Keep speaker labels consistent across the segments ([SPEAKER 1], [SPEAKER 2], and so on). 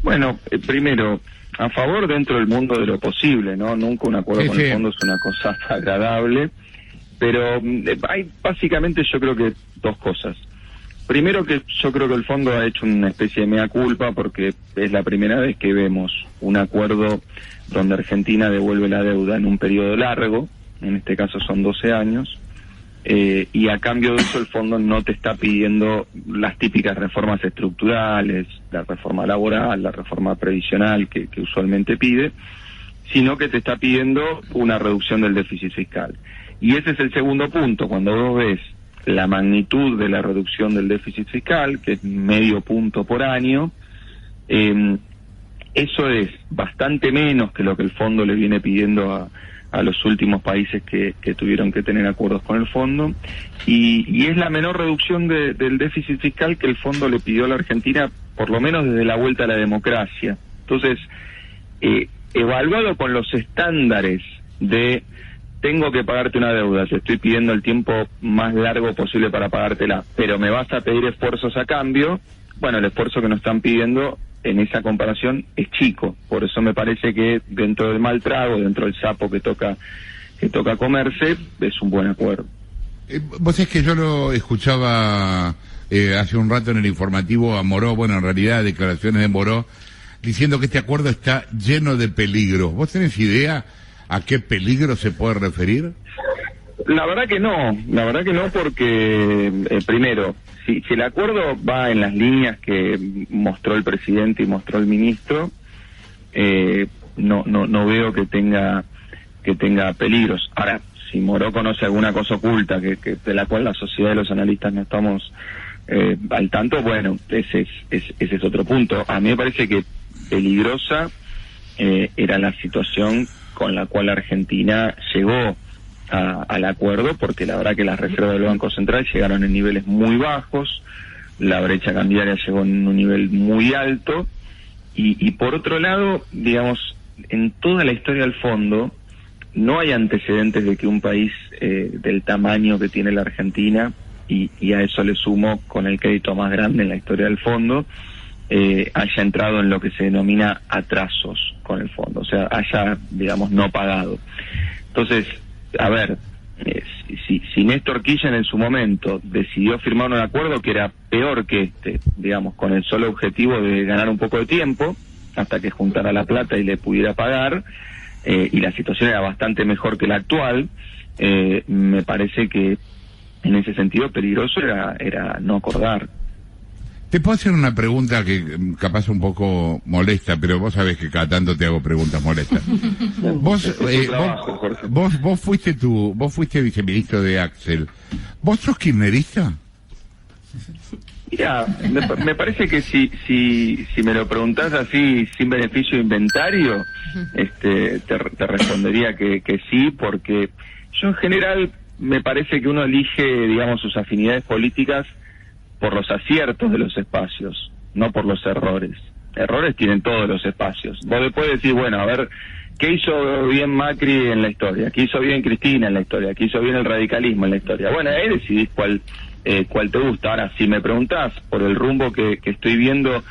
[SPEAKER 1] Bueno, primero, a favor dentro del mundo de lo posible, ¿no? Nunca un acuerdo con el fondo es una cosa agradable, pero hay básicamente yo creo que dos cosas. Primero, que yo creo que el fondo ha hecho una especie de mea culpa porque es la primera vez que vemos un acuerdo donde Argentina devuelve la deuda en un periodo largo, en este caso son 12 años, y a cambio de eso el fondo no te está pidiendo las típicas reformas estructurales, la reforma laboral, la reforma previsional que usualmente pide, sino que te está pidiendo una reducción del déficit fiscal. Y ese es el segundo punto, cuando vos ves la magnitud de la reducción del déficit fiscal, que es medio punto por año, eso es bastante menos que lo que el fondo le viene pidiendo a los últimos países que tuvieron que tener acuerdos con el fondo, y es la menor reducción del déficit fiscal que el fondo le pidió a la Argentina, por lo menos desde la vuelta a la democracia. Entonces, evaluado con los estándares de tengo que pagarte una deuda, te estoy pidiendo el tiempo más largo posible para pagártela, pero me vas a pedir esfuerzos a cambio, bueno, el esfuerzo que nos están pidiendo en esa comparación es chico, por eso me parece que dentro del mal trago, dentro del sapo que toca comerse, es un buen acuerdo.
[SPEAKER 2] Vos sabés que yo lo escuchaba hace un rato en el informativo a Moró, bueno, en realidad declaraciones de Moró, diciendo que este acuerdo está lleno de peligros. ¿Vos tenés idea a qué peligro se puede referir?
[SPEAKER 1] La verdad que no porque, primero, si el acuerdo va en las líneas que mostró el presidente y mostró el ministro, no veo que tenga peligros. Ahora, si Moró conoce alguna cosa oculta de la cual la sociedad y los analistas no estamos al tanto, bueno, ese es otro punto. A mí me parece que peligrosa era la situación con la cual Argentina llegó al acuerdo, porque la verdad que las reservas del Banco Central llegaron en niveles muy bajos, la brecha cambiaria llegó en un nivel muy alto, y por otro lado, digamos, en toda la historia del fondo, no hay antecedentes de que un país del tamaño que tiene la Argentina, y a eso le sumo con el crédito más grande en la historia del fondo, haya entrado en lo que se denomina atrasos con el fondo, o sea, haya, digamos, no pagado. Entonces, a ver, si Néstor Kirchner en su momento decidió firmar un acuerdo que era peor que este, digamos, con el solo objetivo de ganar un poco de tiempo, hasta que juntara la plata y le pudiera pagar, y la situación era bastante mejor que la actual, me parece que en ese sentido peligroso era no acordar.
[SPEAKER 2] Te puedo hacer una pregunta que capaz un poco molesta, pero vos sabés que cada tanto te hago preguntas molestas. Vos fuiste viceministro de Axel. ¿Vos sos kirchnerista?
[SPEAKER 1] Mira, me parece que si me lo preguntás así sin beneficio de inventario, te respondería que sí, porque yo en general me parece que uno elige, digamos, sus afinidades políticas por los aciertos de los espacios, no por los errores. Errores tienen todos los espacios. Vos después decís, bueno, a ver, ¿qué hizo bien Macri en la historia? ¿Qué hizo bien Cristina en la historia? ¿Qué hizo bien el radicalismo en la historia? Bueno, ahí decidís cuál te gusta. Ahora, si me preguntás por el rumbo que estoy viendo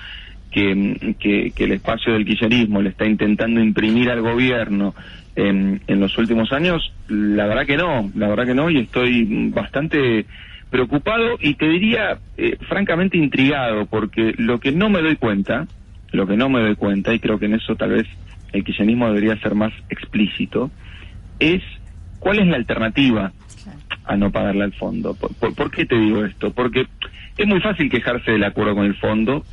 [SPEAKER 1] que el espacio del kirchnerismo le está intentando imprimir al gobierno en los últimos años, la verdad que no, y estoy bastante preocupado y te diría francamente intrigado, porque lo que no me doy cuenta, y creo que en eso tal vez el kirchnerismo debería ser más explícito, es cuál es la alternativa a no pagarle al fondo. ¿Por qué te digo esto? Porque es muy fácil quejarse del acuerdo con el fondo,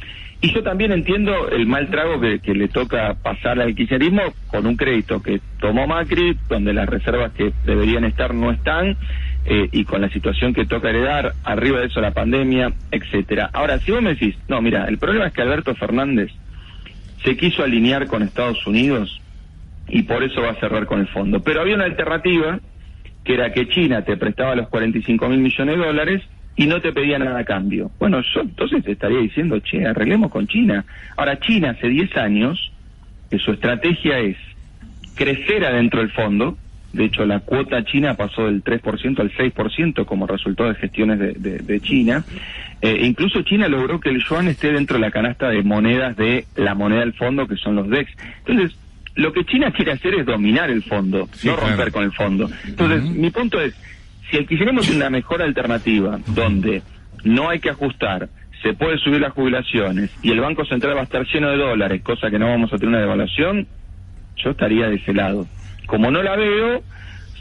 [SPEAKER 1] y yo también entiendo el mal trago que le toca pasar al kirchnerismo con un crédito que tomó Macri, donde las reservas que deberían estar no están, y con la situación que toca heredar, arriba de eso la pandemia, etcétera. Ahora, si vos me decís, no, mira, el problema es que Alberto Fernández se quiso alinear con Estados Unidos y por eso va a cerrar con el fondo. Pero había una alternativa, que era que China te prestaba los 45.000 millones de dólares y no te pedía nada a cambio. Bueno, yo entonces te estaría diciendo, che, arreglemos con China. Ahora, China hace 10 años, que su estrategia es crecer adentro del fondo, De hecho, la cuota china pasó del 3% al 6% como resultado de gestiones de China. Incluso China logró que el yuan esté dentro de la canasta de monedas de la moneda del fondo, que son los DEX. Entonces, lo que China quiere hacer es dominar el fondo,
[SPEAKER 2] sí,
[SPEAKER 1] no romper
[SPEAKER 2] claro.
[SPEAKER 1] con el fondo. Entonces, mi punto es, si quisiéramos una mejor alternativa, donde no hay que ajustar, se puede subir las jubilaciones, y el Banco Central va a estar lleno de dólares, cosa que no vamos a tener una devaluación, yo estaría de ese lado. Como no la veo,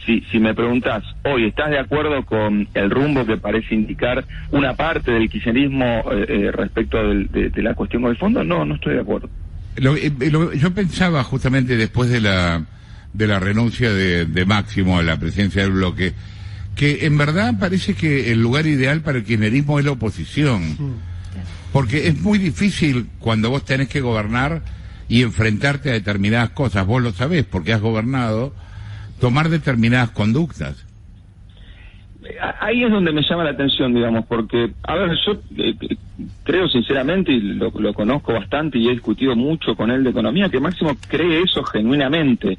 [SPEAKER 1] si me preguntás, hoy, ¿estás de acuerdo con el rumbo que parece indicar una parte del kirchnerismo respecto de la cuestión con el fondo? No estoy de acuerdo.
[SPEAKER 2] Yo pensaba justamente después de la renuncia de Máximo a la presidencia del bloque, que en verdad parece que el lugar ideal para el kirchnerismo es la oposición. Porque es muy difícil cuando vos tenés que gobernar y enfrentarte a determinadas cosas, vos lo sabés porque has gobernado, tomar determinadas conductas.
[SPEAKER 1] Ahí es donde me llama la atención, digamos, porque, a ver, yo creo sinceramente, y lo conozco bastante y he discutido mucho con él de economía, que Máximo cree eso genuinamente,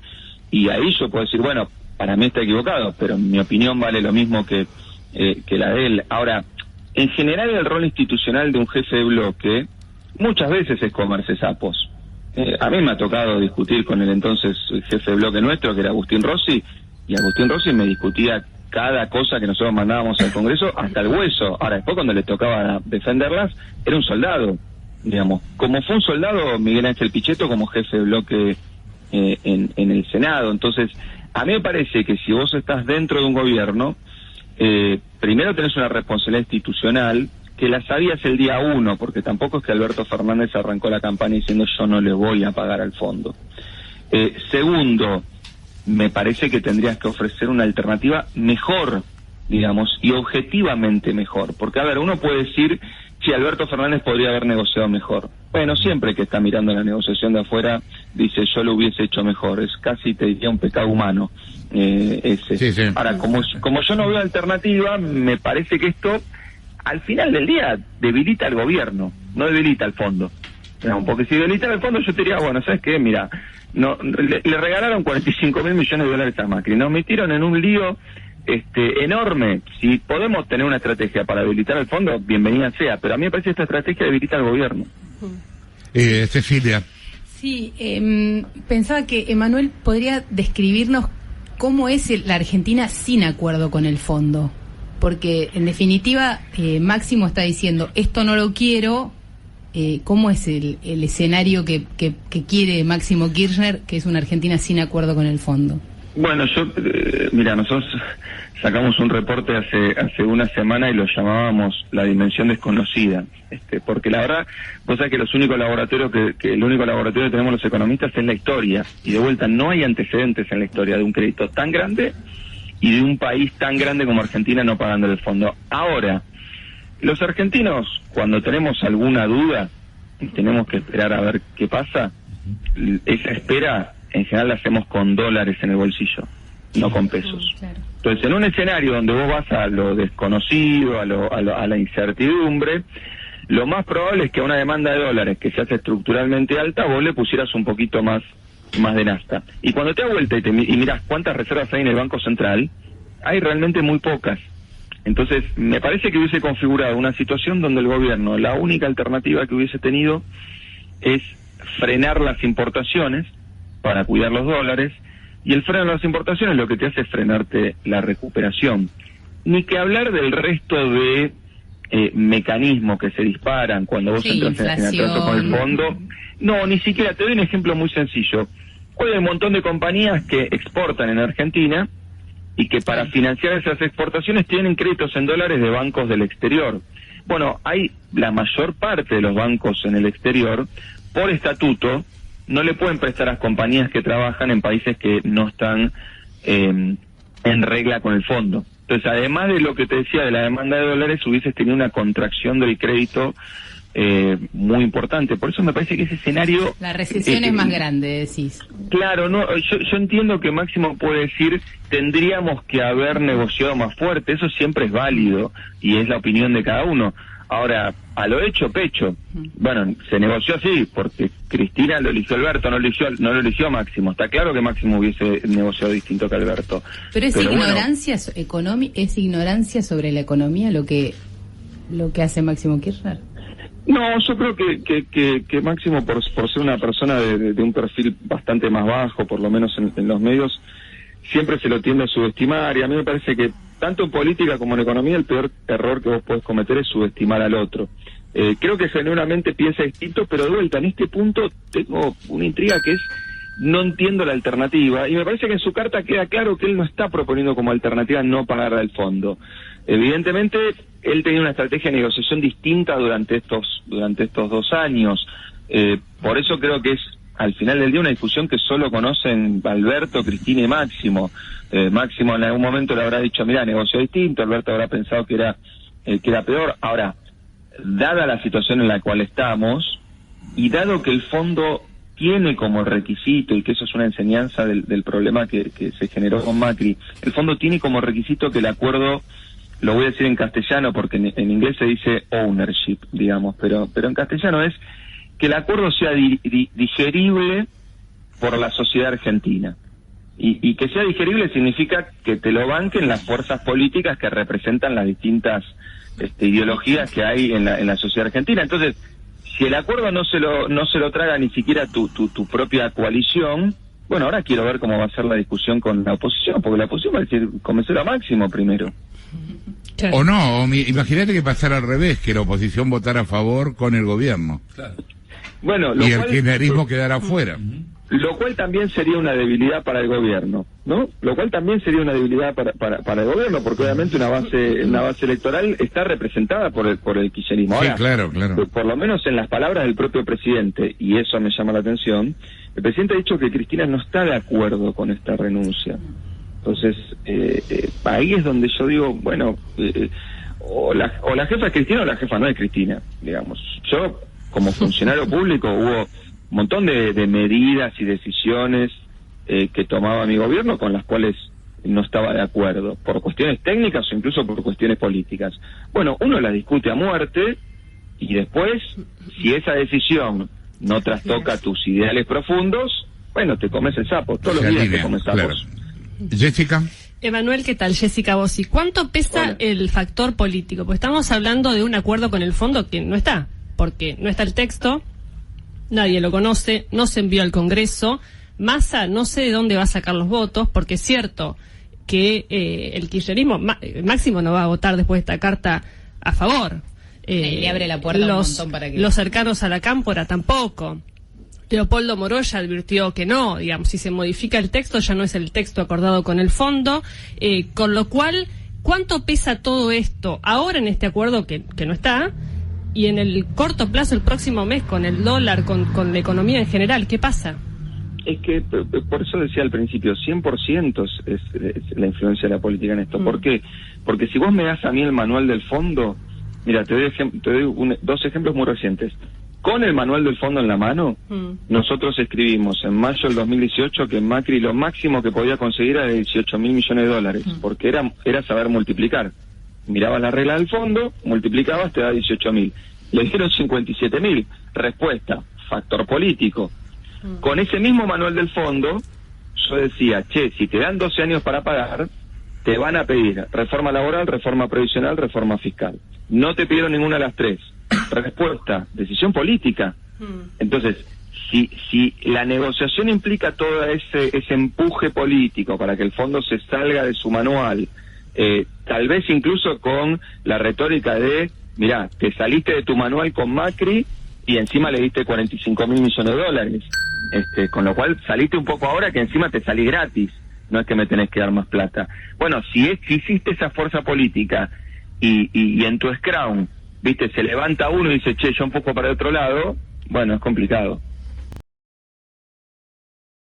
[SPEAKER 1] y ahí yo puedo decir, bueno, para mí está equivocado, pero mi opinión vale lo mismo que la de él. Ahora, en general el rol institucional de un jefe de bloque muchas veces es comerse sapos. A mí me ha tocado discutir con el entonces jefe de bloque nuestro, que era Agustín Rossi, y Agustín Rossi me discutía cada cosa que nosotros mandábamos al Congreso hasta el hueso. Ahora, después cuando le tocaba defenderlas, era un soldado, digamos. Como fue un soldado Miguel Ángel Pichetto como jefe de bloque en el Senado. Entonces, a mí me parece que si vos estás dentro de un gobierno, primero tenés una responsabilidad institucional, que la sabías el día 1, porque tampoco es que Alberto Fernández arrancó la campaña diciendo yo no le voy a pagar al fondo. Segundo, me parece que tendrías que ofrecer una alternativa mejor, digamos, y objetivamente mejor. Porque, a ver, uno puede decir, si Alberto Fernández podría haber negociado mejor. Bueno, siempre que está mirando la negociación de afuera, dice yo lo hubiese hecho mejor. Es casi, te diría, un pecado humano ese.
[SPEAKER 2] Sí, sí.
[SPEAKER 1] Ahora, como yo no veo alternativa, me parece que esto, al final del día, debilita al gobierno, no debilita al fondo. Porque si debilita al fondo, yo te diría, bueno, ¿sabes qué? Mira, no le regalaron 45.000 millones de dólares a Macri, nos metieron en un lío enorme. Si podemos tener una estrategia para debilitar al fondo, bienvenida sea, pero a mí me parece que esta estrategia debilita al gobierno.
[SPEAKER 2] Cecilia.
[SPEAKER 3] Sí, pensaba que Emanuel podría describirnos cómo es la Argentina sin acuerdo con el fondo, porque en definitiva Máximo está diciendo esto no lo quiero. ¿Cómo es el escenario que quiere Máximo Kirchner, que es una Argentina sin acuerdo con el fondo?
[SPEAKER 1] Bueno, mira, nosotros sacamos un reporte hace una semana y lo llamábamos la dimensión desconocida, porque la verdad, vos sabés que el único laboratorio que tenemos los economistas es la historia, y de vuelta no hay antecedentes en la historia de un crédito tan grande y de un país tan grande como Argentina no pagando el fondo. Ahora, los argentinos, cuando tenemos alguna duda y tenemos que esperar a ver qué pasa, esa espera en general la hacemos con dólares en el bolsillo, no con pesos.
[SPEAKER 3] Claro.
[SPEAKER 1] Entonces, en un escenario donde vos vas a lo desconocido, a la incertidumbre, lo más probable es que a una demanda de dólares que se hace estructuralmente alta, vos le pusieras un poquito más de nafta. Y cuando te das vuelta y mirás cuántas reservas hay en el Banco Central, hay realmente muy pocas. Entonces, me parece que hubiese configurado una situación donde el gobierno, la única alternativa que hubiese tenido es frenar las importaciones para cuidar los dólares, y el freno de las importaciones lo que te hace es frenarte la recuperación. Ni que hablar del resto de mecanismos que se disparan cuando vos entras en atraso con el fondo. No, ni siquiera. Te doy un ejemplo muy sencillo. Hoy hay un montón de compañías que exportan en Argentina y que para financiar esas exportaciones tienen créditos en dólares de bancos del exterior. Bueno, hay la mayor parte de los bancos en el exterior, por estatuto, no le pueden prestar a las compañías que trabajan en países que no están en regla con el fondo. Entonces, además de lo que te decía de la demanda de dólares, hubieses tenido una contracción del crédito muy importante. Por eso me parece que ese escenario...
[SPEAKER 3] La recesión es más grande, decís.
[SPEAKER 1] Claro, no, yo entiendo que Máximo puede decir, tendríamos que haber negociado más fuerte, eso siempre es válido, y es la opinión de cada uno. Ahora, a lo hecho, pecho. Bueno, se negoció así, porque Cristina lo eligió Alberto, no lo eligió Máximo. Está claro que Máximo hubiese negociado distinto que Alberto.
[SPEAKER 3] Pero es ignorancia es ignorancia sobre la economía lo que hace Máximo Kirchner.
[SPEAKER 1] No, yo creo que Máximo, por ser una persona de un perfil bastante más bajo, por lo menos en los medios, siempre se lo tiende a subestimar, y a mí me parece que tanto en política como en economía el peor error que vos podés cometer es subestimar al otro. Creo que genuinamente piensa distinto, pero de vuelta, en este punto tengo una intriga que es, no entiendo la alternativa, y me parece que en su carta queda claro que él no está proponiendo como alternativa no pagar al fondo. Evidentemente, él tenía una estrategia de negociación distinta durante estos 2 años. Por eso creo que es, al final del día, una discusión que solo conocen Alberto, Cristina y Máximo. Máximo en algún momento le habrá dicho, mira, negocio distinto, Alberto habrá pensado que era peor. Ahora, dada la situación en la cual estamos, y dado que el fondo tiene como requisito, y que eso es una enseñanza del problema que se generó con Macri, el fondo tiene como requisito que el acuerdo, lo voy a decir en castellano porque en inglés se dice ownership, digamos, pero en castellano es que el acuerdo sea digerible por la sociedad argentina. Y que sea digerible significa que te lo banquen las fuerzas políticas que representan las distintas ideologías que hay en la sociedad argentina. Entonces, si el acuerdo no se lo traga ni siquiera tu propia coalición, bueno, ahora quiero ver cómo va a ser la discusión con la oposición, porque la oposición va a decir convencer a Máximo primero.
[SPEAKER 2] O no, imagínate que pasara al revés, que la oposición votara a favor con el gobierno. Claro.
[SPEAKER 1] Bueno,
[SPEAKER 2] y el kirchnerismo quedara afuera.
[SPEAKER 1] Lo cual también sería una debilidad para el gobierno, ¿no? Lo cual también sería una debilidad para el gobierno, porque obviamente una base electoral está representada por el kirchnerismo. Ahora,
[SPEAKER 2] sí, claro.
[SPEAKER 1] Por lo menos en las palabras del propio presidente, y eso me llama la atención, el presidente ha dicho que Cristina no está de acuerdo con esta renuncia. Entonces, ahí es donde yo digo, bueno, o la jefa es Cristina o la jefa no es Cristina, digamos. Yo, como funcionario público, hubo un montón de medidas y decisiones que tomaba mi gobierno con las cuales no estaba de acuerdo, por cuestiones técnicas o incluso por cuestiones políticas. Bueno, uno las discute a muerte, y después, si esa decisión no trastoca tus ideales profundos, bueno, te comes el sapo, todos los días te comes sapos. Claro.
[SPEAKER 2] Jessica.
[SPEAKER 4] Emanuel, ¿qué tal? Jessica Bossi. ¿Cuánto pesa el factor político? Pues estamos hablando de un acuerdo con el fondo que no está, porque no está el texto, nadie lo conoce, no se envió al Congreso, Massa no sé de dónde va a sacar los votos, porque es cierto que el kirchnerismo, Máximo no va a votar después de esta carta a favor.
[SPEAKER 3] Le abre la puerta un montón para que...
[SPEAKER 4] Los cercanos a la cámpora tampoco. Leopoldo Moroya advirtió que no, digamos, si se modifica el texto ya no es el texto acordado con el fondo, con lo cual, ¿cuánto pesa todo esto ahora en este acuerdo que no está, y en el corto plazo, el próximo mes, con el dólar, con la economía en general? ¿Qué pasa?
[SPEAKER 1] Es que, por eso decía al principio, 100% es la influencia de la política en esto. ¿Por qué? Porque si vos me das a mí el manual del fondo, mira, te doy 2 ejemplos muy recientes. Con el manual del fondo en la mano, nosotros escribimos en mayo del 2018 que Macri lo máximo que podía conseguir era de 18.000 millones de dólares, porque era saber multiplicar. Mirabas la regla del fondo, multiplicabas, te da 18.000. Le dijeron 57.000. Respuesta, factor político. Con ese mismo manual del fondo, yo decía, si te dan 12 años para pagar, te van a pedir reforma laboral, reforma previsional, reforma fiscal. No te pidieron ninguna de las 3. Respuesta, decisión política. Entonces, si la negociación implica todo ese empuje político para que el fondo se salga de su manual, tal vez incluso con la retórica de, mirá, te saliste de tu manual con Macri y encima le diste 45.000 millones de dólares, con lo cual saliste un poco ahora que encima te salí gratis, no es que me tenés que dar más plata. Bueno, si hiciste esa fuerza política y en tu scrum, viste, se levanta uno y dice, yo un poco para el otro lado, bueno, es complicado.